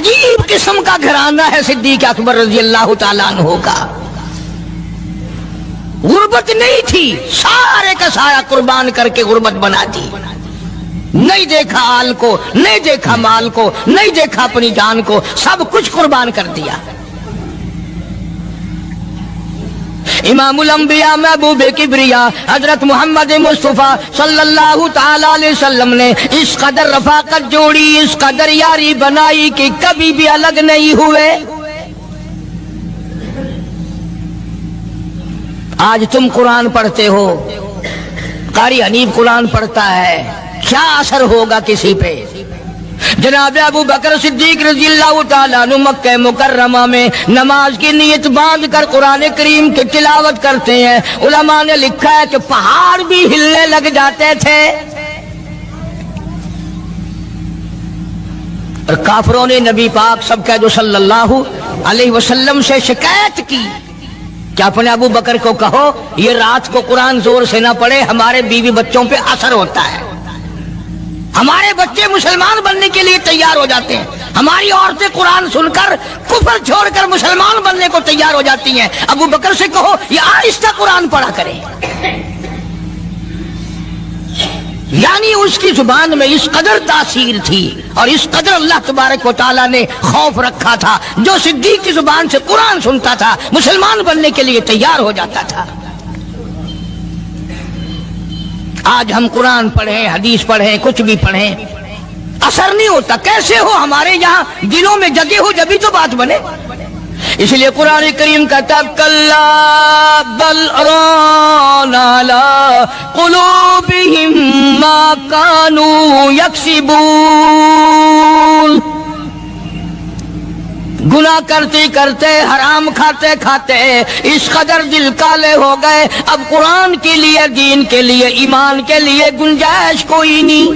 عجیب قسم کا گھرانہ ہے صدیق اکبر رضی اللہ تعالیٰ عنہ کا. غربت نہیں تھی، سارے کا سارا قربان کر کے غربت بنا دی. نہیں دیکھا آل کو، نہیں دیکھا مال کو، نہیں دیکھا اپنی جان کو، سب کچھ قربان کر دیا. امام الانبیاء محبوب کبریا حضرت محمد مصطفیٰ صلی اللہ تعالی علیہ وسلم نے اس قدر رفاقت جوڑی، اس قدر یاری بنائی کہ کبھی بھی الگ نہیں ہوئے. آج تم قرآن پڑھتے ہو، قاری حنیف قرآن پڑھتا ہے، کیا اثر ہوگا کسی پہ؟ جناب ابو بکر صدیق رضی اللہ تعالیٰ عنہ مکہ مکرمہ میں نماز کی نیت باندھ کر قرآن کریم کی تلاوت کرتے ہیں. علماء نے لکھا ہے کہ پہاڑ بھی ہلنے لگ جاتے تھے. اور کافروں نے نبی پاک سب کہہ دو صلی اللہ علیہ وسلم سے شکایت کی کہ اپنے ابو بکر کو کہو یہ رات کو قرآن زور سے نہ پڑھے، ہمارے بیوی بچوں پہ اثر ہوتا ہے. ہمارے بچے مسلمان بننے کے لیے تیار ہو جاتے ہیں، ہماری عورتیں قرآن سن کر کفر چھوڑ کر مسلمان بننے کو تیار ہو جاتی ہیں. ابو بکر سے کہو یہ آہستہ قرآن پڑھا کرے. یعنی اس کی زبان میں اس قدر تاثیر تھی اور اس قدر اللہ تبارک و تعالیٰ نے خوف رکھا تھا، جو صدیق کی زبان سے قرآن سنتا تھا مسلمان بننے کے لیے تیار ہو جاتا تھا. آج ہم قرآن پڑھیں، حدیث پڑھیں، کچھ بھی پڑھیں، اثر نہیں ہوتا. کیسے ہو؟ ہمارے یہاں دلوں میں جگہ ہو جبھی تو بات بنے. اس لیے قرآن کریم کہتا ہے کلا بل ران علی قلوبہم ما کانوا یکسبون. گناہ کرتے کرتے، حرام کھاتے کھاتے اس قدر دل کالے ہو گئے، اب قرآن کے لیے، دین کے لیے، ایمان کے لیے گنجائش کوئی نہیں.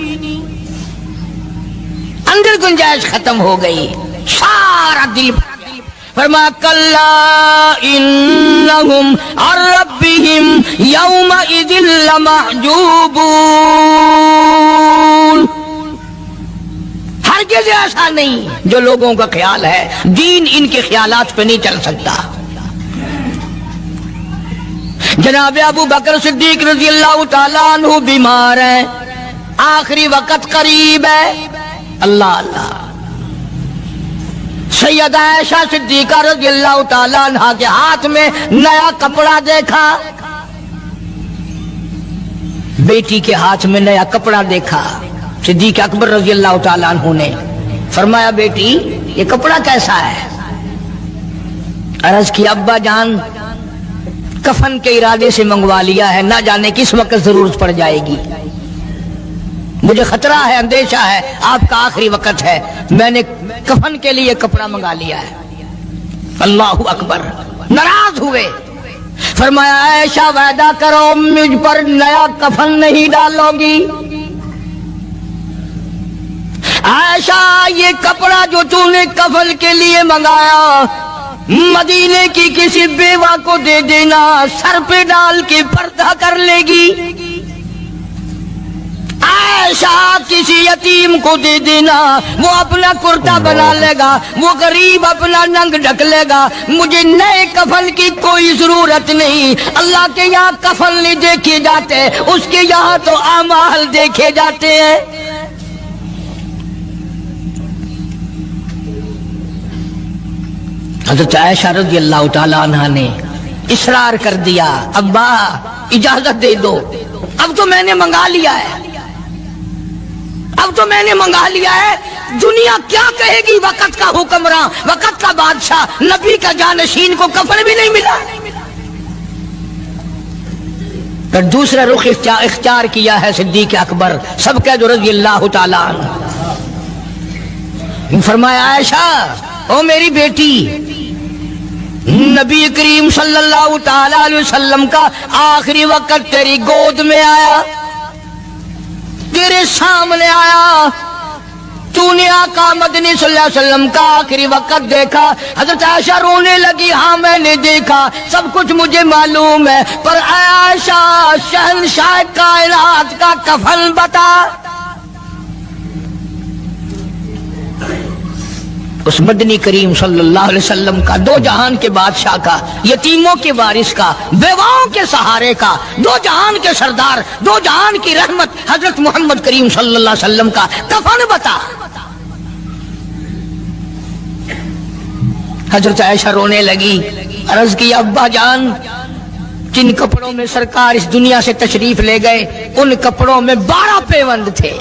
اندر گنجائش ختم ہو گئی، سارا دل. فرمایا کلا انہم عن ربہم یومئذ لمحجوبون. ہرگز ایسا نہیں. جو لوگوں کا خیال ہے دین ان کے خیالات پہ نہیں چل سکتا. جناب ابو بکر صدیق رضی اللہ تعالیٰ عنہ بیمار ہیں، آخری وقت قریب ہے. اللہ اللہ. سیدہ عائشہ صدیقہ رضی اللہ تعالیٰ عنہ کے ہاتھ میں نیا کپڑا دیکھا، بیٹی کے ہاتھ میں نیا کپڑا دیکھا. صدیق اکبر رضی اللہ تعالیٰ عنہ نے فرمایا بیٹی یہ کپڑا کیسا ہے؟ عرض کی ابا جان کفن کے ارادے سے منگوا لیا ہے، نہ جانے کس وقت ضرورت پڑ جائے گی، مجھے خطرہ ہے، اندیشہ ہے، آپ کا آخری وقت ہے، میں نے کفن کے لیے کپڑا منگا لیا ہے. اللہ اکبر. ناراض ہوئے. فرمایا عائشہ وعدہ کرو مجھ پر نیا کفن نہیں ڈالو گی. عائشہ یہ کپڑا جو تو نے کفن کے لیے منگایا مدینے کی کسی بیوہ کو دے دینا، سر پہ ڈال کے پردہ کر لے گی. عائشہ کسی یتیم کو دے دینا، وہ اپنا کرتا بنا لے گا، وہ غریب اپنا ننگ ڈھک لے گا، مجھے نئے کفن کی کوئی ضرورت نہیں. اللہ کے یہاں کفن نہیں دیکھے جاتے، اس کے یہاں تو اعمال دیکھے جاتے ہیں. حضرت عائشہ رضی اللہ تعالی عنہ نے اصرار کر دیا، ابا اجازت دے دو، اب تو میں نے منگا لیا ہے، اب تو میں نے منگا لیا ہے. دنیا کیا کہے گی؟ وقت کا حکمراں، وقت کا بادشاہ، نبی کا جانشین کو کفن بھی نہیں ملا. پھر دوسرا رخ اختیار کیا ہے صدیق اکبر سب کہہ دو رضی اللہ تعالی عنہ. فرمایا عائشہ او میری بیٹی، نبی کریم صلی اللہ تعالی علیہ وسلم کا آخری وقت تیری گود میں آیا، تیرے سامنے آیا، تو نے آقا مدنی صلی اللہ علیہ وسلم کا آخری وقت دیکھا. حضرت عائشہ رونے لگی، ہاں میں نے دیکھا، سب کچھ مجھے معلوم ہے، پر عائشہ شہنشاہ کائنات کا کفن بتا. اس مدنی کریم صلی اللہ علیہ وسلم کا، دو جہان کے بادشاہ کا، یتیموں کے وارث کا، بیواؤں کے سہارے کا، دو جہان کے سردار، دو جہان کی رحمت حضرت محمد کریم صلی اللہ علیہ وسلم کا کفن بتا۔ حضرت عائشہ رونے لگی، عرض کی ابا جان جن کپڑوں میں سرکار اس دنیا سے تشریف لے گئے ان کپڑوں میں 12 پیوند تھے،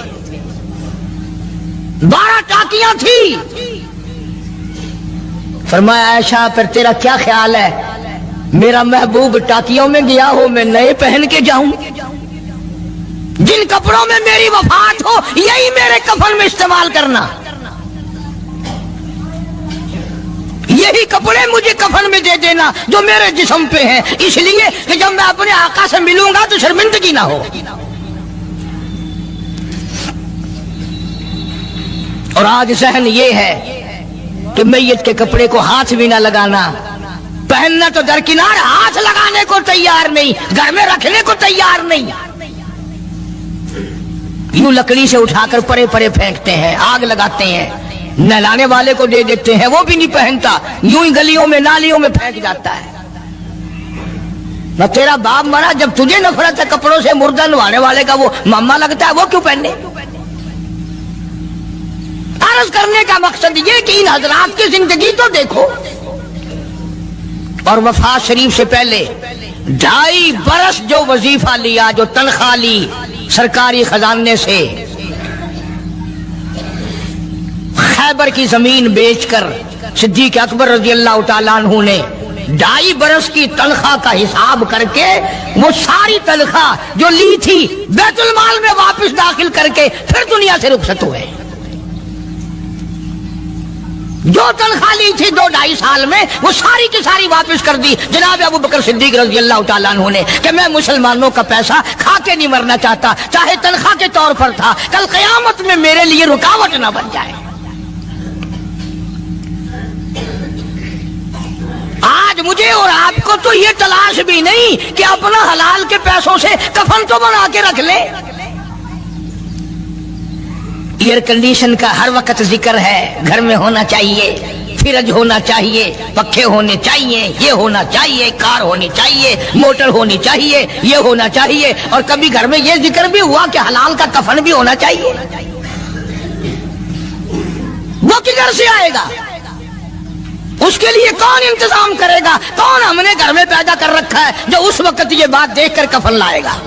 12 ٹاکیاں تھی۔ فرمایا عائشہ پھر تیرا کیا خیال ہے، میرا محبوب ٹاکیوں میں گیا ہو میں نئے پہن کے جاؤں؟ جن کپڑوں میں میری وفات ہو یہی میرے کفن میں استعمال کرنا، یہی کپڑے مجھے کفن میں دے دینا جو میرے جسم پہ ہیں، اس لیے کہ جب میں اپنے آقا سے ملوں گا تو شرمندگی نہ ہو۔ اور آج ذہن یہ ہے کہ میت کے کپڑے کو ہاتھ بھی نہ لگانا، پہننا تو درکنار، ہاتھ لگانے کو تیار نہیں، گھر میں رکھنے کو تیار نہیں، یوں لکڑی سے اٹھا کر پرے پرے پھینکتے ہیں، آگ لگاتے ہیں، نہلانے والے کو دے دیتے ہیں، وہ بھی نہیں پہنتا، یوں ہی گلیوں میں نالیوں میں پھینک جاتا ہے۔ نہ تیرا باپ مرا، جب تجھے نفرت ہے کپڑوں سے، مردہ نوانے والے کا وہ ماما لگتا ہے، وہ کیوں پہنے؟ عرض کرنے کا مقصد یہ کہ ان حضرات کی زندگی تو دیکھو، اور وفات شریف سے پہلے 2.5 برس جو وظیفہ لیا، جو تنخواہ لی سرکاری خزانے سے، خیبر کی زمین بیچ کر صدیق اکبر رضی اللہ تعالیٰ عنہ نے 2.5 برس کی تنخواہ کا حساب کر کے وہ ساری تنخواہ جو لی تھی بیت المال میں واپس داخل کر کے پھر دنیا سے رخصت ہوئے۔ جو تنخواہ لی تھی 2-2.5 سال میں وہ ساری کی ساری واپس کر دی جناب ابو بکر صدیق رضی اللہ تعالیٰ عنہ نے، کہ میں مسلمانوں کا پیسہ کھا کے نہیں مرنا چاہتا، چاہے تنخواہ کے طور پر تھا، کل قیامت میں میرے لیے رکاوٹ نہ بن جائے۔ آج مجھے اور آپ کو تو یہ تلاش بھی نہیں کہ اپنا حلال کے پیسوں سے کفن تو بنا کے رکھ لیں۔ ایئر کنڈیشن کا ہر وقت ذکر ہے، گھر میں ہونا چاہیے، فریج ہونا چاہیے، پنکھے ہونے چاہیے، یہ ہونا چاہیے، کار ہونی چاہیے، موٹر ہونی چاہیے، یہ ہونا چاہیے، اور کبھی گھر میں یہ ذکر بھی ہوا کہ حلال کا کفن بھی ہونا چاہیے۔ وہ کدھر سے آئے گا؟ اس کے لیے کون انتظام کرے گا؟ کون ہم نے گھر میں پیدا کر رکھا ہے جو اس وقت یہ بات دیکھ کر کفن لائے گا؟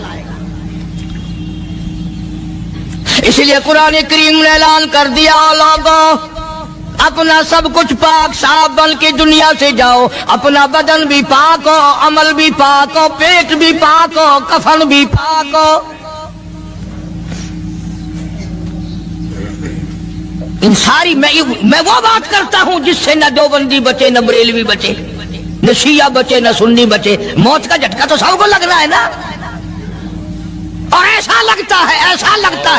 اس لیے قرآن کریم نے اعلان کر دیا، لوگوں اپنا سب کچھ پاک صاف بن کے دنیا سے جاؤ، اپنا بدن بھی پاک ہو، عمل بھی پاک ہو، پیٹ بھی پاک ہو، کفن بھی پاک ہو۔ ان ساری میں وہ بات کرتا ہوں جس سے نہ دیوبندی بچے، نہ بریلوی بچے، نہ شیعہ بچے، نہ سنی بچے۔ موت کا جھٹکا تو سب کو لگ رہا ہے نا، اور ایسا لگتا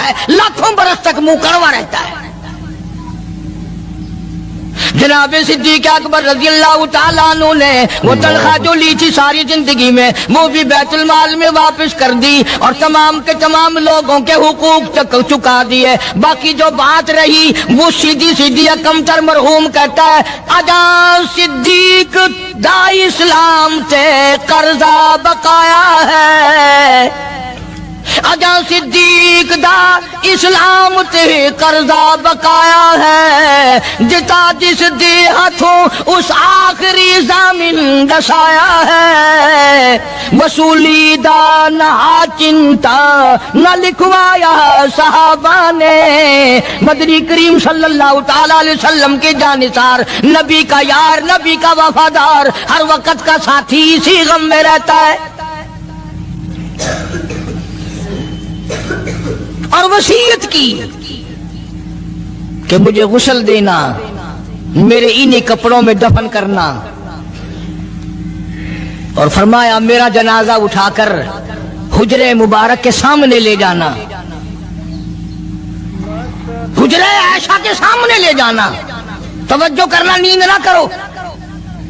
ہے لاکھوں برس تک منہ کڑوا رہتا ہے۔ جناب صدیق اکبر رضی اللہ تعالیٰ عنہ نے وہ تنخواہ جو لی تھی ساری زندگی میں وہ بھی بیت المال میں واپس کر دی، اور تمام کے تمام لوگوں کے حقوق چکا دیے۔ باقی جو بات رہی وہ سیدھی سیدھی کمتر مرحوم کہتا ہے، اجا صدیق دا اسلام تے قرضہ بقایا ہے، اجا صدیق دا اسلام تے قرضہ بقایا ہے، جتا جس دے ہاتھوں اس آخری زمین دسایا ہے، وصولی دا نہ چنتا نہ لکھوایا صحابہ نے۔ مدنی کریم صلی اللہ تعالی علیہ وسلم کے جانثار، نبی کا یار، نبی کا وفادار، ہر وقت کا ساتھی اسی غم میں رہتا ہے، اور وصیت کی کہ مجھے غسل دینا، میرے انہی کپڑوں میں دفن کرنا، اور فرمایا میرا جنازہ اٹھا کر حجرے مبارک کے سامنے لے جانا، حجرے عائشہ کے سامنے لے جانا، توجہ کرنا، نیند نہ کرو۔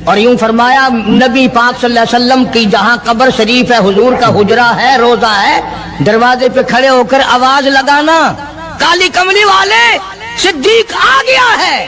اور یوں فرمایا نبی پاک صلی اللہ علیہ وسلم کی جہاں قبر شریف ہے، حضور کا حجرہ ہے، روضہ ہے، دروازے پہ کھڑے ہو کر آواز لگانا، کالی کملی والے صدیق آ گیا ہے۔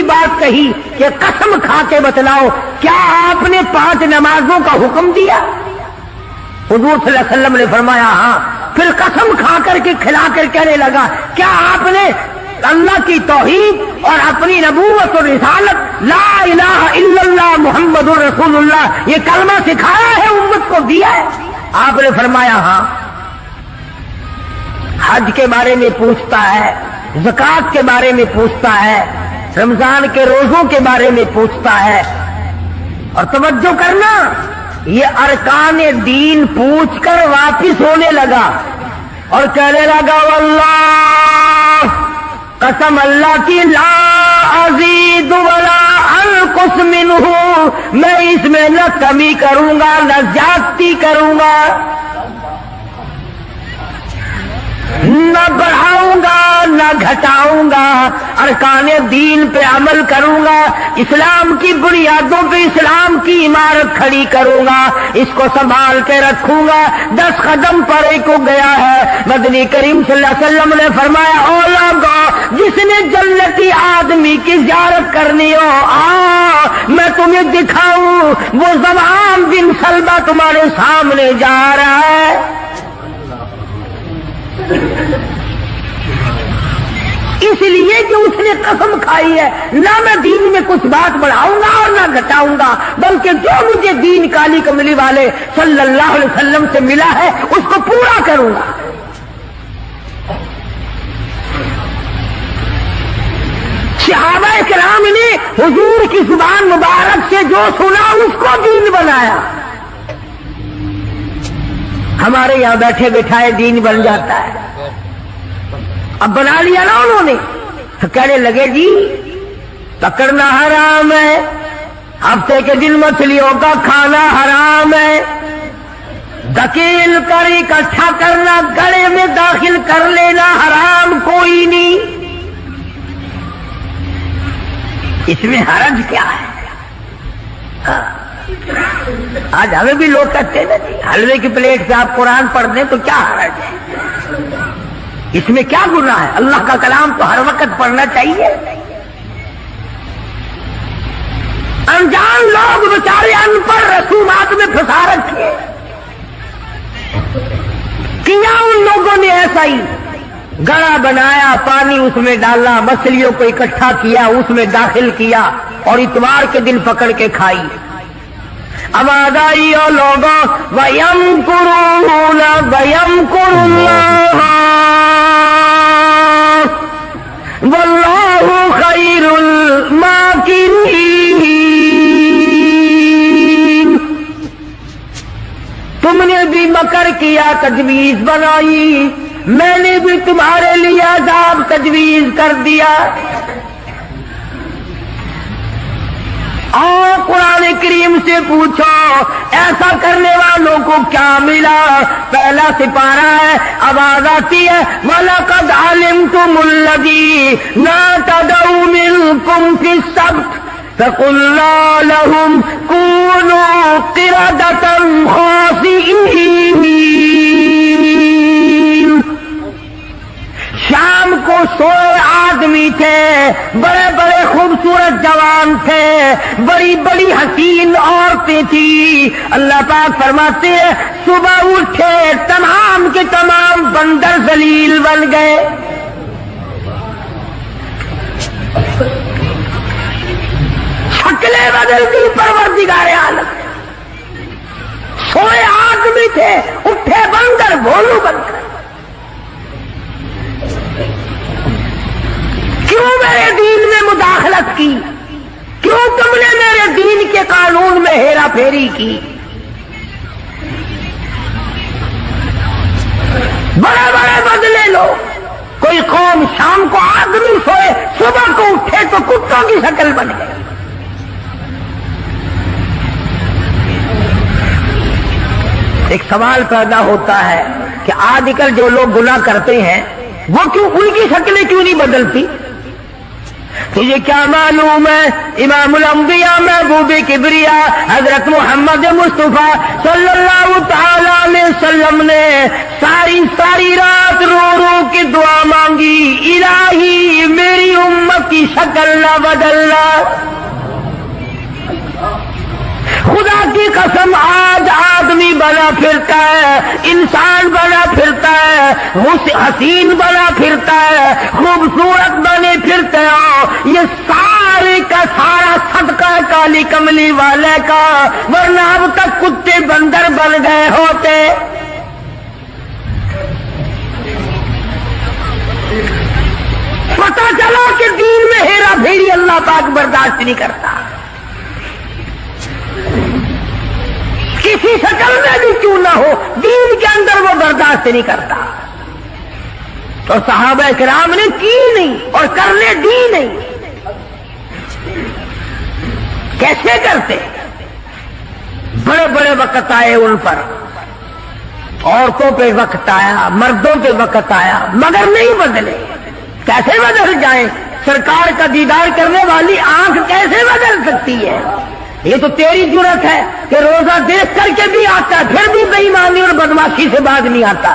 دوسری بات کہی کہ قسم کھا کے بتلاؤ کیا آپ نے 5 نمازوں کا حکم دیا؟ حضور صلی اللہ علیہ وسلم نے فرمایا ہاں. پھر قسم کھا کر کے کھلا کر کہنے لگا کیا آپ نے اللہ کی توحید اور اپنی نبوت اور رسالت لا الہ الا اللہ محمد رسول اللہ یہ کلمہ سکھایا ہے، امت کو دیا ہے؟ آپ نے فرمایا ہاں. حج کے بارے میں پوچھتا ہے، زکوٰۃ کے بارے میں پوچھتا ہے، رمضان کے روزوں کے بارے میں پوچھتا ہے. اور توجہ کرنا، یہ ارکان دین پوچھ کر واپس ہونے لگا اور کہنے لگا واللہ، قسم اللہ کی، لا ازید ولا انقص منہ، میں اس میں نہ کمی کروں گا نہ زیادتی کروں گا، نہ بڑھاؤں گا نہ گھٹاؤں گا. ارکان دین پہ عمل کروں گا، اسلام کی بنیادوں پہ اسلام کی عمارت کھڑی کروں گا، اس کو سنبھال کے رکھوں گا. 10 قدم پڑے کو گیا ہے. مدنی کریم صلی اللہ علیہ وسلم نے فرمایا او لوگو، جس نے جنتی آدمی کی زیارت کرنی ہو میں تمہیں دکھاؤں، وہ زمام بن سلمہ تمہارے سامنے جا رہا ہے. اس لیے کہ اس نے قسم کھائی ہے نہ میں دین میں کچھ بات بڑھاؤں گا اور نہ گھٹاؤں گا، بلکہ جو مجھے دین کالی کملی والے صلی اللہ علیہ وسلم سے ملا ہے اس کو پورا کروں گا. صحابہ کرام نے حضور کی زبان مبارک سے جو سنا اس کو دین بنایا. ہمارے یہاں بیٹھے بٹھائے دین بن جاتا ہے. اب بنا لیا نا انہوں نے، تو کہنے لگے جی پکڑنا حرام ہے، ہفتے کے دن مچھلیوں کا کھانا حرام ہے، دھکیل کر اکٹھا کرنا گلے میں داخل کر لینا حرام کوئی نہیں. اس میں حرج کیا ہے؟ آج ہمیں بھی لوگ کہتے ہیں نا جی حلوے کی پلیٹ سے آپ قرآن پڑھ دیں تو کیا حرج ہے؟ اس میں کیا گناہ ہے؟ اللہ کا کلام تو ہر وقت پڑھنا چاہیے. انجان لوگ بیچارے ان پڑھ رسومات میں پھنسا رکھے. کیا ان لوگوں نے ایسا ہی گڑا بنایا، پانی اس میں ڈالا، مچھلیوں کو اکٹھا کیا، اس میں داخل کیا اور اتوار کے دن پکڑ کے کھائی. آواز آئی اور لوگوں وَيَمْكُرُونَ وَيَمْكُرُ اللَّهُ وَاللَّهُ خَيْرُ الْمَاكِرِينَ. تم نے بھی مکر کیا، تجویز بنائی، میں نے بھی تمہارے لیے عذاب تجویز کر دیا. اور قرآن کریم سے پوچھو ایسا کرنے والوں کو کیا ملا. پہلا سپارہ ہے، آواز آتی ہے وَلَقَدْ عَلِمْتُمُ الَّذِينَ اعْتَدَوْا مِنْكُمْ فِي السَّبْتِ فَقُلْنَا لَهُمْ كُونُوا قِرَدَةً خَاسِئِينَ. شام کو سوئے آدمی تھے، بڑے بڑے خوبصورت جوان تھے، بڑی بڑی حسین عورتیں تھیں. اللہ پاک فرماتے ہیں صبح اٹھے تمام کے تمام بندر ذلیل بن گئے. شکلیں بدل گئی پروردگار عالم. سوئے آدمی تھے، اٹھے بندر بھولو بن گئے. کیوں میرے دین میں مداخلت کی؟ کیوں تم نے میرے دین کے قانون میں ہیرا پھیری کی؟ بڑے بڑے بدلے لو. کوئی قوم شام کو آدمی سوئے، صبح کو اٹھے تو کتوں کی شکل بن گئے. ایک سوال پیدا ہوتا ہے کہ آج کل جو لوگ گناہ کرتے ہیں وہ کیوں، ان کی شکلیں کیوں نہیں بدلتی؟ تجھے کیا معلوم ہے امام الانبیاء محبوب کبریا حضرت محمد مصطفیٰ صلی اللہ تعالی علیہ وسلم نے ساری رات رو رو کے دعا مانگی، الہی میری امت کی شکل نہ بدلنا. خدا کی قسم آج آدمی بنا پھرتا ہے, انسان بنا پھرتا ہے, حسین بنا پھرتا ہے, خوبصورت بنے پھرتے ہو, یہ سارے کا سارا صدقہ کالی کملی والے کا, ورنہ اب تک کتے بندر بن گئے ہوتے. پتہ چلا کہ دین میں ہیرا پھیری اللہ پاک برداشت نہیں کرتا, کسی شکل میں بھی کیوں نہ ہو, دین کے اندر وہ برداشت نہیں کرتا. تو صحابہ کرام نے کی نہیں اور کرنے دی نہیں. کیسے کرتے؟ بڑے بڑے وقت آئے ان پر, عورتوں پہ وقت آیا, مردوں پہ وقت آیا, مگر نہیں بدلے. کیسے بدل جائیں؟ سرکار کا دیدار کرنے والی آنکھ کیسے بدل سکتی ہے؟ یہ تو تیری جرت ہے کہ روزہ دیکھ کر کے بھی آتا ہے, پھر بھی بے ایمانی اور بدماشی سے باز نہیں آتا.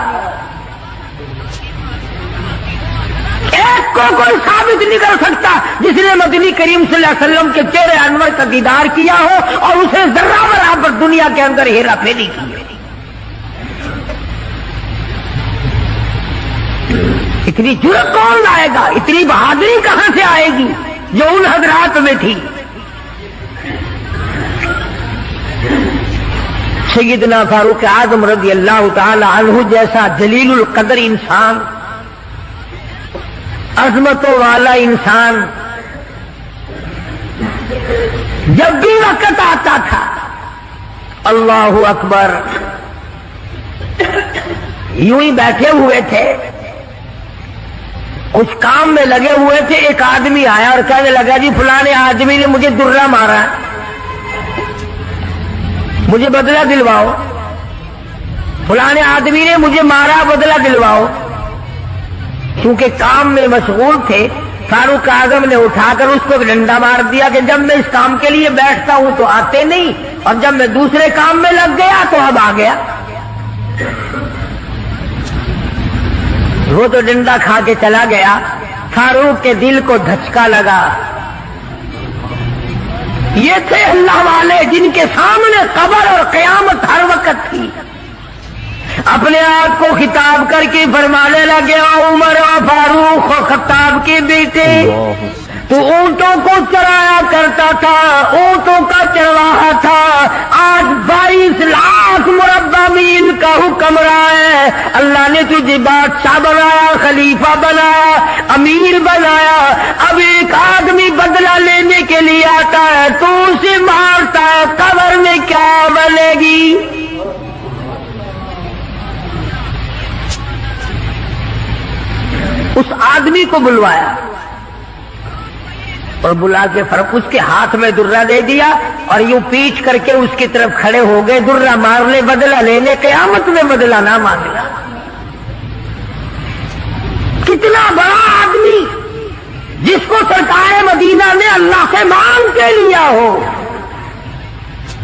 ایک کو کوئی ثابت نہیں کر سکتا جس نے مدنی کریم صلی اللہ علیہ وسلم کے چہرے انور کا دیدار کیا ہو اور اسے ذرہ برابر دنیا کے اندر ہیرا پھیری کی ہے. اتنی جرت کون لائے گا؟ اتنی بہادری کہاں سے آئے گی جو ان حضرات میں تھی؟ سیدنا فاروق اعظم رضی اللہ تعالی عنہ جیسا جلیل القدر انسان, عظمتوں والا انسان, جب بھی وقت آتا تھا اللہ اکبر یوں ہی بیٹھے ہوئے تھے, کچھ کام میں لگے ہوئے تھے, ایک آدمی آیا اور کہنے لگا جی فلانے آدمی نے مجھے درہ مارا, مجھے بدلہ دلواؤ. فلانے آدمی نے مجھے مارا, بدلہ دلواؤ. کیونکہ کام میں مشغول تھے, فاروق اعظم نے اٹھا کر اس کو ڈنڈا مار دیا کہ جب میں اس کام کے لیے بیٹھتا ہوں تو آتے نہیں, اور جب میں دوسرے کام میں لگ گیا تو اب آ گیا. وہ تو ڈنڈا کھا کے چلا گیا. فاروق کے دل کو دھچکا لگا. یہ تھے اللہ والے جن کے سامنے قبر اور قیامت ہر وقت تھی. اپنے آپ کو خطاب کر کے فرمانے لگے, عمر و فاروق و خطاب کے بیٹے, تو اونٹوں کو چرایا کرتا تھا, اونٹوں کا چرواہا تھا, آج 22 لاکھ مربع میل کا حکم رہا ہے. اللہ نے تجھے بادشاہ بنایا, خلیفہ بنایا, امیر بنایا. اب ایک آدمی بدلہ لینے کے لیے آتا ہے, تو اسے مارتا ہے, قبر میں کیا بنے گی؟ اس آدمی کو بلوایا اور بلا کے فرق اس کے ہاتھ میں درہ دے دیا اور یوں پیچھ کر کے اس کی طرف کھڑے ہو گئے, درہ مارنے بدلہ لینے, قیامت میں بدلہ نہ مانگنا. کتنا بڑا آدمی جس کو سرکار مدینہ نے اللہ سے مانگ کے لیا ہو,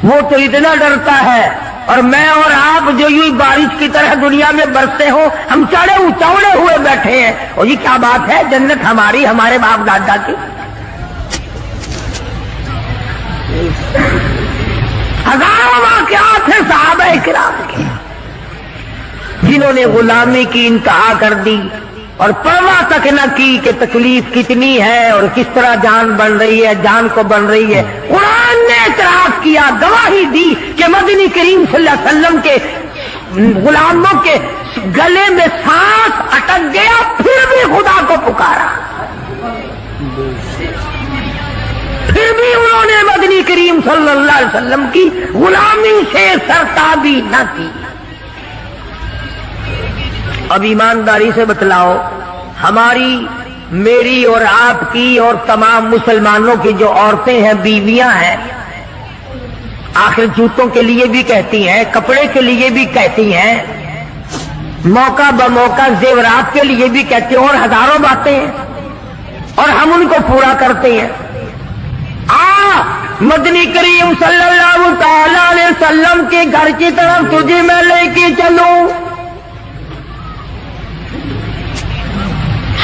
وہ تو اتنا ڈرتا ہے. اور میں اور آپ جو یوں بارش کی طرح دنیا میں برستے ہو, ہم چوڑے ہوئے بیٹھے ہیں. اور یہ کیا بات ہے, جنت ہماری, ہمارے باپ دادا کی. ہزاروں واقعات ہیں صحابہ کرام کے جنہوں نے غلامی کی انتہا کر دی اور پرواہ تک نہ کی کہ تکلیف کتنی ہے اور کس طرح جان بن رہی ہے, جان کو بن رہی ہے. قرآن نے اعتراف کیا, گواہی دی کہ مدنی کریم صلی اللہ علیہ وسلم کے غلاموں کے گلے میں سانس اٹک گیا, پھر بھی خدا کو پکارا, پھر بھی انہوں نے مدنی کریم صلی اللہ علیہ وسلم کی غلامی سے سرتابی نہ کی. اب ایمانداری سے بتلاؤ, ہماری, میری اور آپ کی اور تمام مسلمانوں کی جو عورتیں ہیں, بیویاں ہیں, آخر جوتوں کے لیے بھی کہتی ہیں, کپڑے کے لیے بھی کہتی ہیں, موقع بموقع زیورات کے لیے بھی کہتی ہیں, اور ہزاروں باتیں ہیں, اور ہم ان کو پورا کرتے ہیں. مدنی کریم صلی اللہ تعالی علیہ وسلم کے گھر کی طرف تجھے میں لے کے چلوں.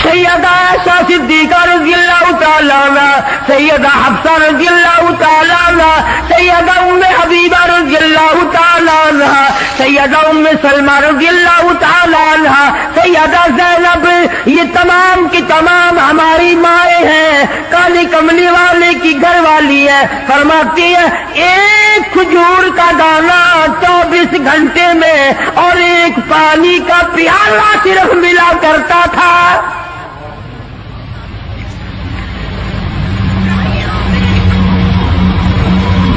سیدہ عائشہ صدیقہ رضی اللہ تعالی عنہ، سیدہ حفصہ رضی اللہ تعالی عنہ، سیدہ ام حبیبہ رضی اللہ تعالی عنہ، سیدہ ام سلمہ رضی اللہ تعالی عنہ، سیدہ زینب، یہ تمام کی تمام ہماری مائیں ہیں، کالی کملی والے کی گھر والی ہے۔ فرماتی ہے ایک کھجور کا دانہ 24 گھنٹے میں اور ایک پانی کا پیالہ صرف ملا کرتا تھا۔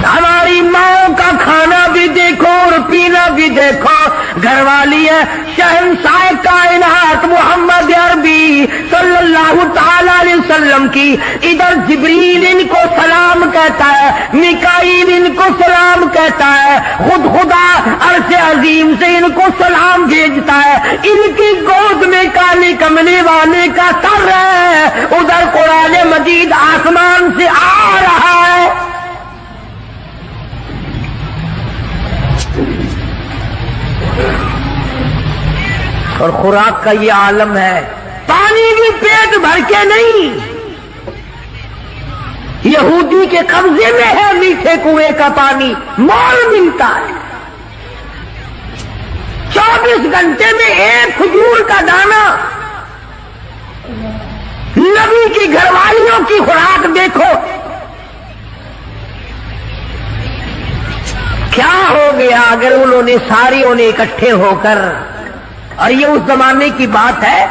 ہماری ماں کا کھانا بھی دیکھو اور پینا بھی دیکھو، گھر والی ہے شہنشاہ کائنات محمد عربی صلی اللہ تعالی علیہ وسلم کی، ادھر جبریل ان کو سلام کہتا ہے، میکائیل ان کو سلام کہتا ہے، خود خدا عرش عظیم سے ان کو سلام بھیجتا ہے، ان کی گود میں کالی کملی والے کا سر ہے، ادھر قرآن مجید آسمان سے آ رہا ہے۔ اور خوراک کا یہ عالم ہے، پانی بھی پیٹ بھر کے نہیں، یہودی کے قبضے میں ہے میٹھے کنویں کا پانی، مول ملتا ہے۔ 24 گھنٹے میں ایک کھجور کا دانہ، نبی کی گھر والیوں کی خوراک دیکھو، کیا ہو گیا اگر انہوں نے ساریوں نے اکٹھے ہو کر، اور یہ اس زمانے کی بات ہے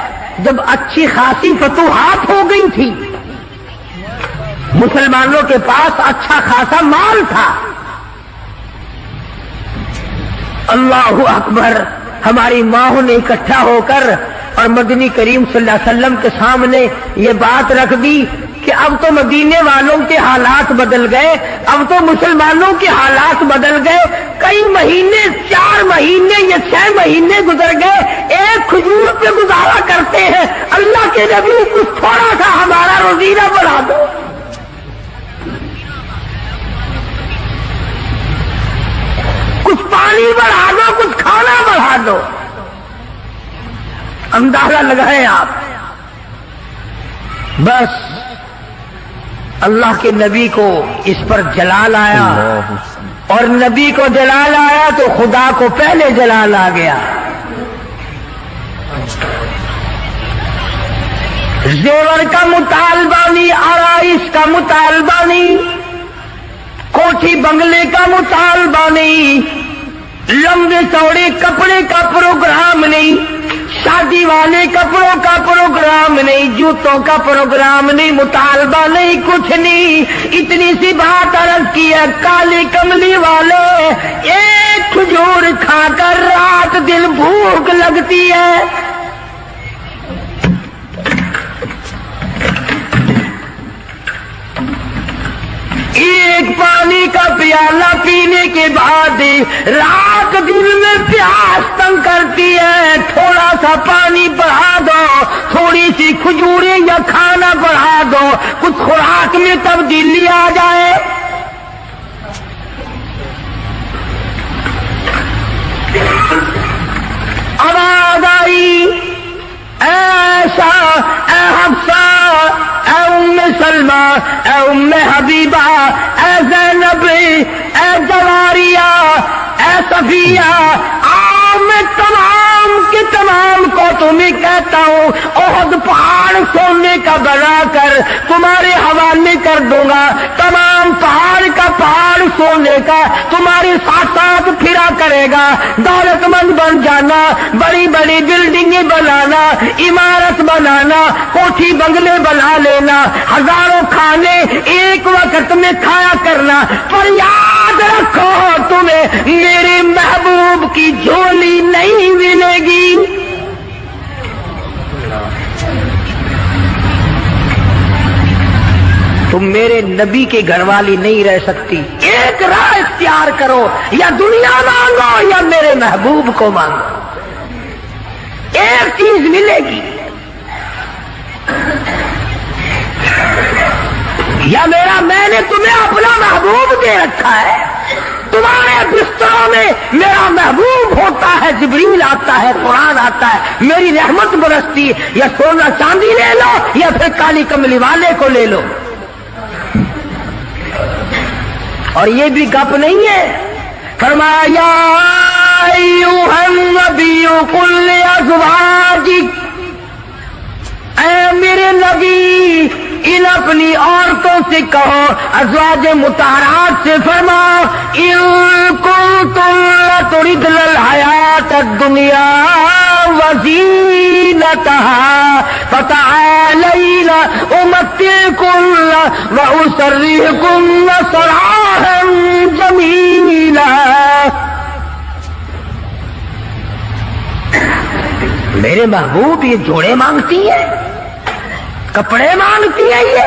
جب اچھی خاصی فتوحات ہو گئی تھی، مسلمانوں کے پاس اچھا خاصا مال تھا۔ اللہ اکبر، ہماری ماں نے اکٹھا ہو کر اور مدنی کریم صلی اللہ علیہ وسلم کے سامنے یہ بات رکھ دی کہ اب تو مدینے والوں کے حالات بدل گئے، اب تو مسلمانوں کے حالات بدل گئے، کئی مہینے 4 مہینے یا 6 مہینے گزر گئے، ایک کھجور پہ گزارا کرتے ہیں، اللہ کے نبی کچھ تھوڑا سا ہمارا روزینہ بڑھا دو۔ کچھ پانی بڑھا دو، کچھ کھانا بڑھا دو۔ اندازہ لگائیں آپ، بس اللہ کے نبی کو اس پر جلال آیا، اور نبی کو جلال آیا تو خدا کو پہلے جلال آ گیا۔ زیور کا مطالبہ نہیں، آرائش کا مطالبہ نہیں، کوٹھی بنگلے کا مطالبہ نہیں، لمبے چوڑے کپڑے کا پروگرام نہیں، شادی والے کپڑوں کا پروگرام نہیں، جوتوں کا پروگرام نہیں، مطالبہ نہیں، کچھ نہیں، اتنی سی بات عرض کی ہے، کالی کملی والے ایک کھجور کھا کر رات دن بھوک لگتی ہے، ایک پانی کا پیالہ پینے کے بعد رات دن میں پیاس تنگ کرتی ہے، تھوڑا سا پانی بڑھا دو، تھوڑی سی کھجوریں یا کھانا بڑھا دو، کچھ خوراک میں تبدیلی آ جائے۔ آواز آئی، اے عائشہ، اے حفصہ، اے ام سلمہ، اے ام حبیبہ، اے زینب، اے جواریہ، اے صفیہ، میں تمام کے تمام کو تمہیں کہتا ہوں، احد پہاڑ سونے کا بنا کر تمہارے حوالے کر دوں گا، تمام پہاڑ کا پہاڑ سونے کا تمہارے ساتھ ساتھ پھرا کرے گا، دولت مند بن جانا، بڑی بڑی بلڈنگیں بنانا، عمارت بنانا، کوٹھی بنگلے بنا لینا، ہزاروں کھانے ایک وقت میں کھایا کرنا، پر یاد رکھو تمہیں میرے محبوب کی جھولی نہیں ملے گی۔ تم میرے نبی کے گھر والی نہیں رہ سکتی، ایک راہ اختیار کرو، یا دنیا مانگو یا میرے محبوب کو مانگو، ایک چیز ملے گی، یا میں نے تمہیں اپنا محبوب دے رکھا ہے، تمہارے بستروں میں میرا محبوب ہوتا ہے، جبریل آتا ہے، قرآن آتا ہے، میری رحمت برستی ہے، یا سونا چاندی لے لو یا پھر کالی کملی والے کو لے لو۔ اور یہ بھی گپ نہیں ہے، فرمایا ایھا النبی قل لازواجک، اے میرے نبی ان اپنی عورتوں سے کہو، ازواج مطہرات سے فرماؤ، ان کنتم لتردن الحیات الدنیا وزینتها فتعالین امتعکن واسرحکن سراحا جمیلا۔ میرے محبوب یہ جوڑے مانگتی ہے، کپڑے مانگتی ہے، یہ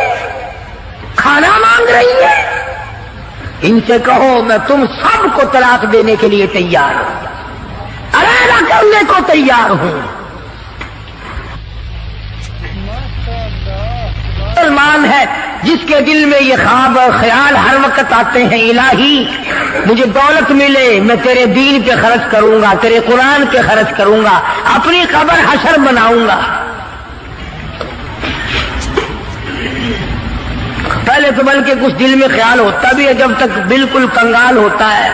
کھانا مانگ رہی ہے، ان سے کہو میں تم سب کو طلاق دینے کے لیے تیار ہوں، علیحدہ کرنے کو تیار ہوں۔ مسلمان ہے جس کے دل میں یہ خواب اور خیال ہر وقت آتے ہیں، الہی مجھے دولت ملے، میں تیرے دین پہ خرچ کروں گا، تیرے قرآن پہ خرچ کروں گا، اپنی قبر حشر بناؤں گا۔ پہلے تو بلکہ کچھ دل میں خیال ہوتا بھی ہے، جب تک بالکل کنگال ہوتا ہے،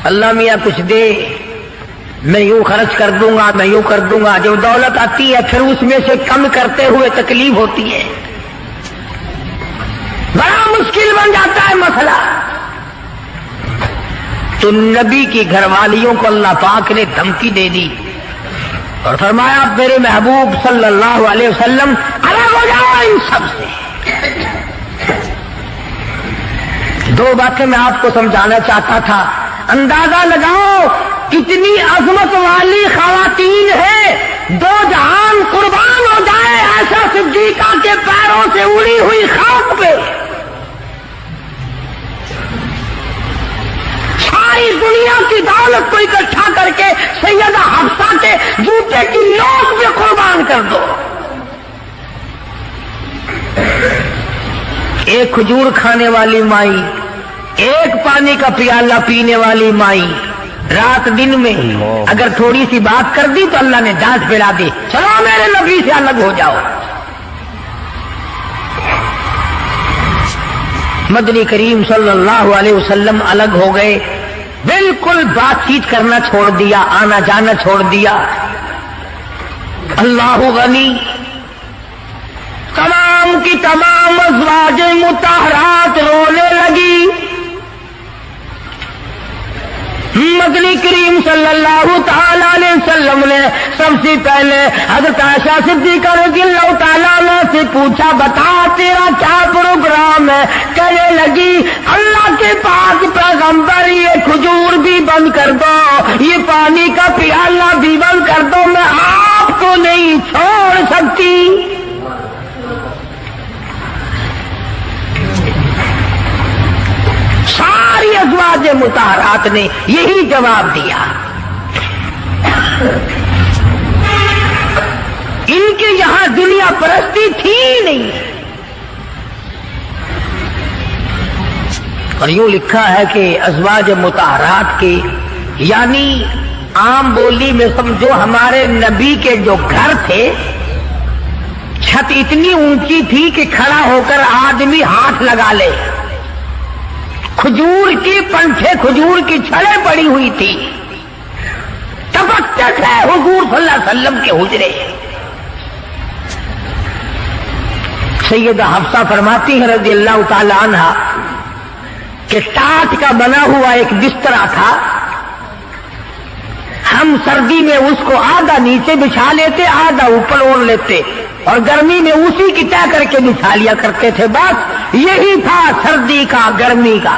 اللہ میاں کچھ دے، میں یوں خرچ کر دوں گا، میں یوں کر دوں گا۔ جب دولت آتی ہے پھر اس میں سے کم کرتے ہوئے تکلیف ہوتی ہے، بڑا مشکل بن جاتا ہے مسئلہ۔ تو نبی کی گھر والیوں کو اللہ پاک نے دھمکی دے دی اور فرمایا میرے محبوب صلی اللہ علیہ وسلم الگ ہو جاؤ ان سب سے۔ دو باتیں میں آپ کو سمجھانا چاہتا تھا، اندازہ لگاؤ کتنی عظمت والی خواتین ہیں، دو جہان قربان ہو جائے ایسا صدیقہ کے پیروں سے اڑی ہوئی خاک پہ، ساری دنیا کی دولت کو اکٹھا کر کے سیدہ حفصہ کے جوتے کی نوک پہ قربان کر دو۔ ایک کھجور کھانے والی مائی، ایک پانی کا پیالہ پینے والی مائی، رات دن میں اگر تھوڑی سی بات کر دی تو اللہ نے ڈانٹ پھیلا دی، چلو میرے نبی سے الگ ہو جاؤ۔ مدنی کریم صلی اللہ علیہ وسلم الگ ہو گئے، بالکل بات چیت کرنا چھوڑ دیا، آنا جانا چھوڑ دیا۔ اللہ غنی، تمام کی تمام ازواج مطہرات رونے لگی۔ مدنی کریم صلی اللہ تعالی علیہ وسلم نے سب سے پہلے حضرت عائشہ صدیقہ رضی اللہ تعالیٰ عنہ سے پوچھا، بتا تیرا کیا پروگرام ہے؟ کہنے لگی اللہ کے پاک پیغمبر یہ کھجور بھی بند کر دو، یہ پانی کا پیالہ بھی بند کر دو، میں آپ کو نہیں چھوڑ سکتی۔ ساری ازواج مطہرات نے یہی جواب دیا۔ ان کے یہاں دنیا پرستی تھی نہیں، اور یوں لکھا ہے کہ ازواج مطہرات کے یعنی عام بولی میں سمجھو ہمارے نبی کے جو گھر تھے، چھت اتنی اونچی تھی کہ کھڑا ہو کر آدمی ہاتھ لگا لے، کھجور کی پنکھے، کھجور کی چھڑیں پڑی ہوئی تھی، ٹپکتے تھے حضور صلی اللہ علیہ وسلم کے حجرے۔ سیدہ حفصہ فرماتی ہیں رضی اللہ تعالی عنہا کہ ٹاٹ کا بنا ہوا ایک بسترا تھا، ہم سردی میں اس کو آدھا نیچے بچھا لیتے، آدھا اوپر اوڑھ لیتے، اور گرمی میں اسی کی طے کر کے بچھا لیا کرتے تھے۔ بس یہی تھا سردی کا، گرمی کا۔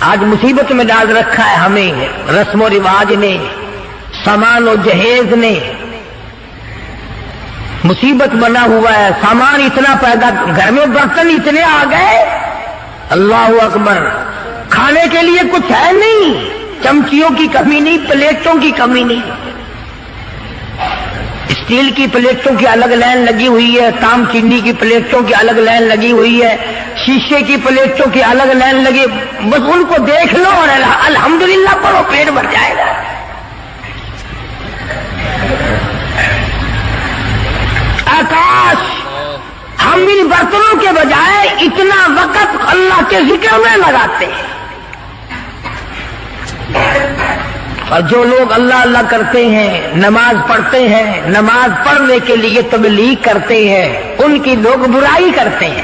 آج مصیبت میں ڈال رکھا ہے ہمیں رسم و رواج نے، سامان و جہیز نے، مصیبت بنا ہوا ہے، سامان اتنا پیدا، گھر میں برتن اتنے آ گئے، اللہ اکبر، کھانے کے لیے کچھ ہے نہیں، چمچیوں کی کمی نہیں، پلیٹوں کی کمی نہیں۔ اس اسٹیل کی پلیٹوں کی الگ لائن لگی ہوئی ہے، تام چینی کی پلیٹوں کی الگ لائن لگی ہوئی ہے، شیشے کی پلیٹوں کی الگ لائن لگی، بس ان کو دیکھ لو اور الحمدللہ پڑھو، پیٹ بھر جائے گا۔ آکاش، ہم ان برتنوں کے بجائے اتنا وقت اللہ کے ذکر میں لگاتے ہیں، اور جو لوگ اللہ اللہ کرتے ہیں، نماز پڑھتے ہیں، نماز پڑھنے کے لیے تبلیغ کرتے ہیں، ان کی لوگ برائی کرتے ہیں۔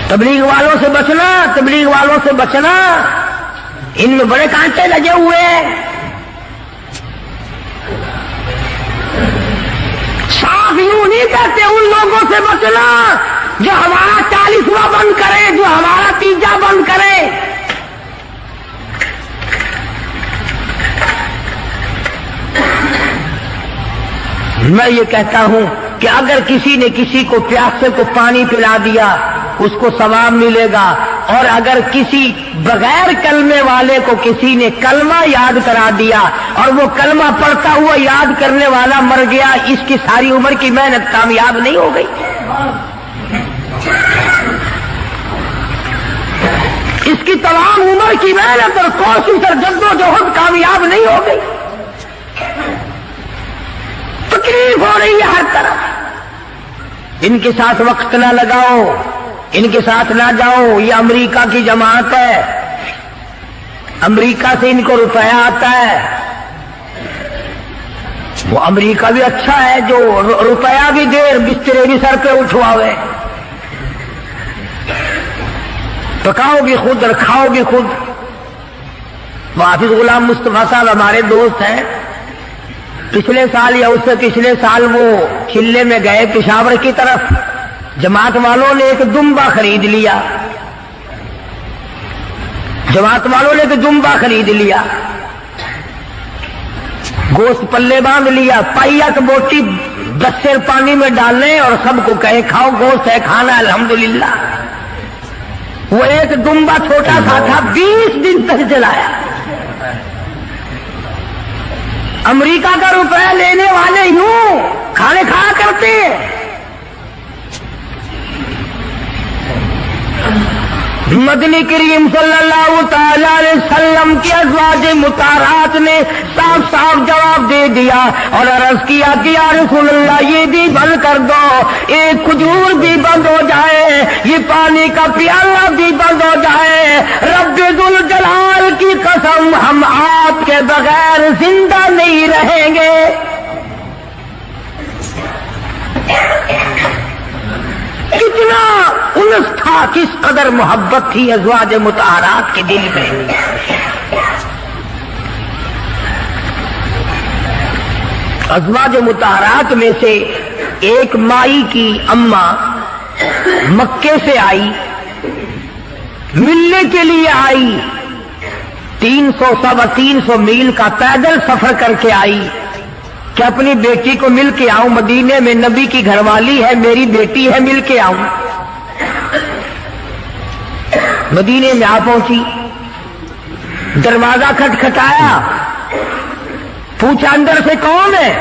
تبلیغ والوں سے بچنا، تبلیغ والوں سے بچنا، ان میں بڑے کانٹے لگے ہوئے ہیں۔ صاف یوں نہیں کہتے ان لوگوں سے بچنا جو ہمارا 40واں بند کرے، جو ہمارا 30 بند کرے۔ میں یہ کہتا ہوں کہ اگر کسی نے کسی کو پیاسے کو پانی پلا دیا اس کو ثواب ملے گا، اور اگر کسی بغیر کلمے والے کو کسی نے کلمہ یاد کرا دیا اور وہ کلمہ پڑھتا ہوا یاد کرنے والا مر گیا، اس کی ساری عمر کی محنت کامیاب نہیں ہو گئی، اس کی تمام عمر کی محنت اور کوشش اور جدوجہد کامیاب نہیں ہو گئی۔ تکلیف ہو رہی ہے ہر طرف۔ ان کے ساتھ وقت نہ لگاؤ، ان کے ساتھ نہ جاؤ، یہ امریکہ کی جماعت ہے، امریکہ سے ان کو روپیہ آتا ہے۔ وہ امریکہ بھی اچھا ہے جو روپیہ بھی دے، بسترے بھی سر پہ اٹھواوے، پکاؤ بھی خود اور کھاؤ بھی خود۔ حافظ غلام مصطفیٰ صاحب ہمارے دوست ہیں، پچھلے سال یا اس سے پچھلے سال وہ چلے میں گئے پشاور کی طرف، جماعت والوں نے ایک دمبا خرید لیا، جماعت والوں نے ایک دمبا خرید لیا، گوشت پلے باندھ لیا، پائیک بوٹی 10 سیر پانی میں ڈالنے اور سب کو کہے کھاؤ، گوشت ہے کھانا الحمدللہ۔ وہ ایک دمبا چھوٹا سا تھا، 20 دن تک چلایا۔ امریکہ کا روپیہ لینے والے یوں کھانے کھایا کرتے ہیں۔ مدنی کریم صلی اللہ تعالی علیہ وسلم کی ازواج مطہرات نے صاف صاف جواب دے دیا اور عرض کیا کہ یا رسول اللہ یہ بھی بند کر دو، ایک کھجور بھی بند ہو جائے، یہ پانی کا پیالہ بھی بند ہو جائے، رب ذوالجلال کی قسم ہم آپ کے بغیر زندہ نہیں رہیں گے۔ کتنا انس تھا، کس قدر محبت تھی ازواج مطہرات کے دل میں۔ ازواج مطہرات میں سے ایک مائی کی اماں مکے سے آئی، ملنے کے لیے آئی، 300 میل کا پیدل سفر کر کے آئی کہ اپنی بیٹی کو مل کے آؤں، مدینے میں نبی کی گھر والی ہے، میری بیٹی ہے، مل کے آؤں۔ مدینے میں آ پہنچی، دروازہ کھٹکھٹایا، پوچھا اندر سے کون ہے؟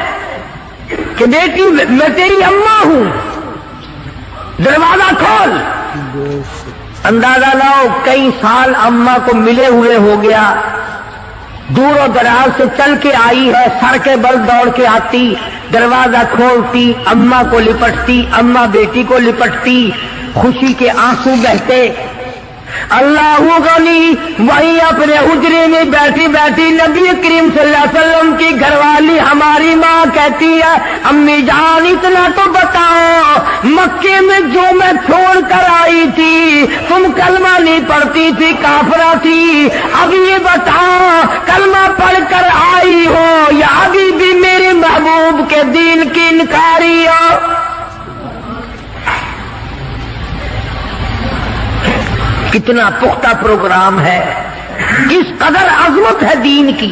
کہ بیٹی میں تیری اماں ہوں، دروازہ کھول۔ اندازہ لاؤ کئی سال اماں کو ملے ہوئے ہو گیا، دور و دراز سے چل کے آئی ہے، سر کے بل دوڑ کے آتی، دروازہ کھولتی، اماں کو لپٹتی، اماں بیٹی کو لپٹتی، خوشی کے آنسو بہتے۔ اللہ غنی وہیں اپنے حجرے میں بیٹھی بیٹھی نبی کریم صلی اللہ علیہ وسلم کی گھر والی ہماری ماں کہتی ہے امی جان اتنا تو بتاؤ، مکے میں جو میں چھوڑ کر آئی تھی تم کلمہ نہیں پڑھتی تھی، کافرہ تھی، اب یہ بتاؤ کلمہ پڑھ کر آئی ہو یا ابھی بھی میرے محبوب کے دین کی انکاری ہو؟ کتنا پختہ پروگرام ہے، کس قدر عظمت ہے دین کی۔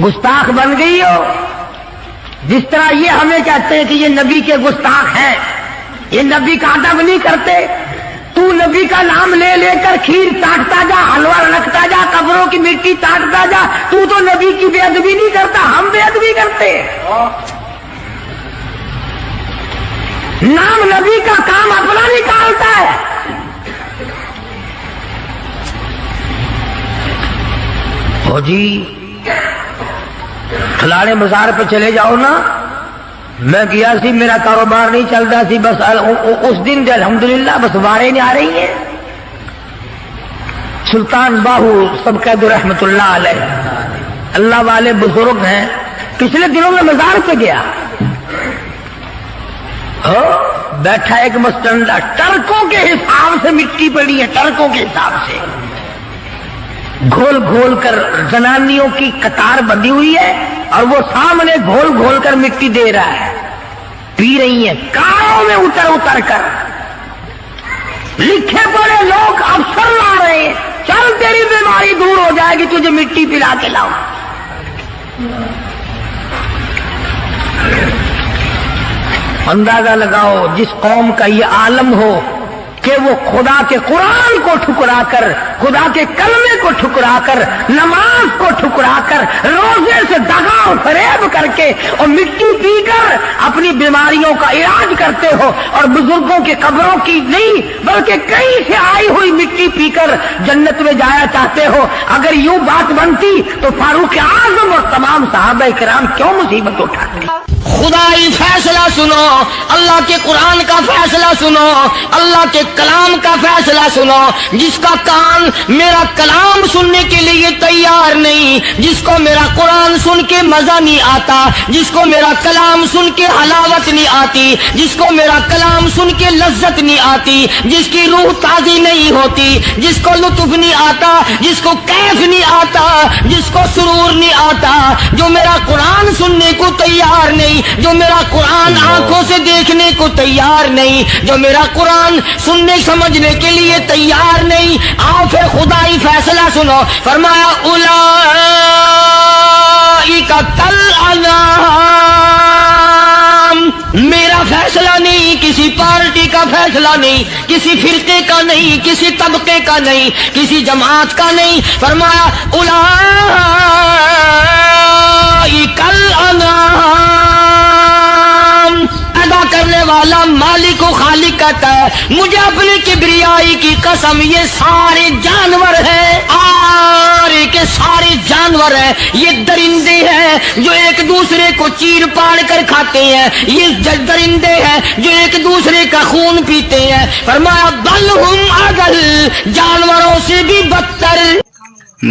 گستاخ بن گئی ہو. جس طرح یہ ہمیں کہتے ہیں کہ یہ نبی کے گستاخ ہیں, یہ نبی کا ادب نہیں کرتے. تو نبی کا نام لے لے کر کھیر چاٹتا جا, حلوہ رکھتا جا, قبروں کی مٹی چاٹتا جا. تو نبی کی بے ادبی نہیں کرتا, ہم بے ادبی کرتے. نام نبی کا کام اپنا نکالتا ہے. ہو جی فلانے بازار پہ چلے جاؤ نا, میں گیا سی, میرا کاروبار نہیں چلتا سی, بس اس دن سے الحمدللہ بس وارے نہیں آ رہی ہیں. سلطان باہو سب قید رحمت اللہ علیہ, اللہ والے بزرگ ہیں. پچھلے دنوں میں مزار پہ گیا, بیٹھا ایک مستنڈا, ٹرکوں کے حساب سے مٹی پڑی ہے, ٹرکوں کے حساب سے گھول گھول کر زنانیوں کی قطار بندھی ہوئی ہے, اور وہ سامنے گھول گھول کر مٹی دے رہا ہے. پی رہی ہیں کاروں میں اتر اتر کر. لکھے پڑے لوگ افسر لا رہے ہیں, چل تیری بیماری دور ہو جائے گی, تجھے مٹی پلا کے لاؤ. اندازہ لگاؤ جس قوم کا یہ عالم ہو کہ وہ خدا کے قرآن کو ٹھکرا کر, خدا کے کلمے کو ٹھکرا کر, نماز کو ٹھکرا کر, روزے سے دغا و فریب کر کے اور مٹی پی کر اپنی بیماریوں کا علاج کرتے ہو, اور بزرگوں کے قبروں کی نہیں بلکہ کہیں سے آئی ہوئی مٹی پی کر جنت میں جایا چاہتے ہو. اگر یوں بات بنتی تو فاروق اعظم اور تمام صحابہ کرام کیوں مصیبت اٹھاتے؟ خدائی فیصلہ سنو, اللہ کے قرآن کا فیصلہ سنو, اللہ کے کلام کا فیصلہ سنو. جس کا کان میرا کلام سننے کے لیے تیار نہیں, جس کو میرا قرآن سن کے مزہ نہیں آتا, جس کو میرا کلام سن کے حلاوت نہیں آتی, جس کو میرا کلام سن کے لذت نہیں آتی, جس کی روح تازی نہیں ہوتی, جس کو لطف نہیں آتا, جس کو کیف نہیں آتا, جس کو سرور نہیں آتا, جو میرا قرآن سننے کو تیار نہیں, جو میرا قرآن آنکھوں سے دیکھنے کو تیار نہیں, جو میرا قرآن سننے سمجھنے کے لیے تیار نہیں, آؤ پھر خدائی فیصلہ سنو. فرمایا اولئک کالانعام, میرا فیصلہ نہیں, کسی پارٹی کا فیصلہ نہیں, کسی فرقے کا نہیں, کسی طبقے کا نہیں, کسی جماعت کا نہیں. فرمایا اولئک الانعام, ادا کرنے والا مالک و خالق کہتا ہے مجھے اپنی کبریائی کی قسم, یہ سارے جانور ہیں, سارے کے سارے جانور ہیں, یہ درندے ہیں جو ایک دوسرے کو چیر پاڑ کر کھاتے ہیں, یہ درندے ہیں جو ایک دوسرے کا خون پیتے ہیں. فرمایا بل ہم اضل, جانوروں سے بھی بدتر.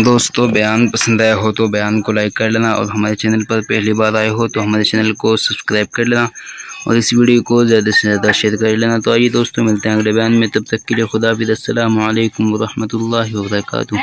دوستو بیان پسند آیا ہو تو بیان کو لائک کر لینا, اور ہمارے چینل پر پہلی بار آئے ہو تو ہمارے چینل کو سبسکرائب کر لینا, اور اس ویڈیو کو زیادہ سے زیادہ شیئر کر لینا. تو آئیے دوستو ملتے ہیں اگلے بیان میں, تب تک کے لیے خدا حافظ. السلام علیکم ورحمۃ اللہ وبرکاتہ.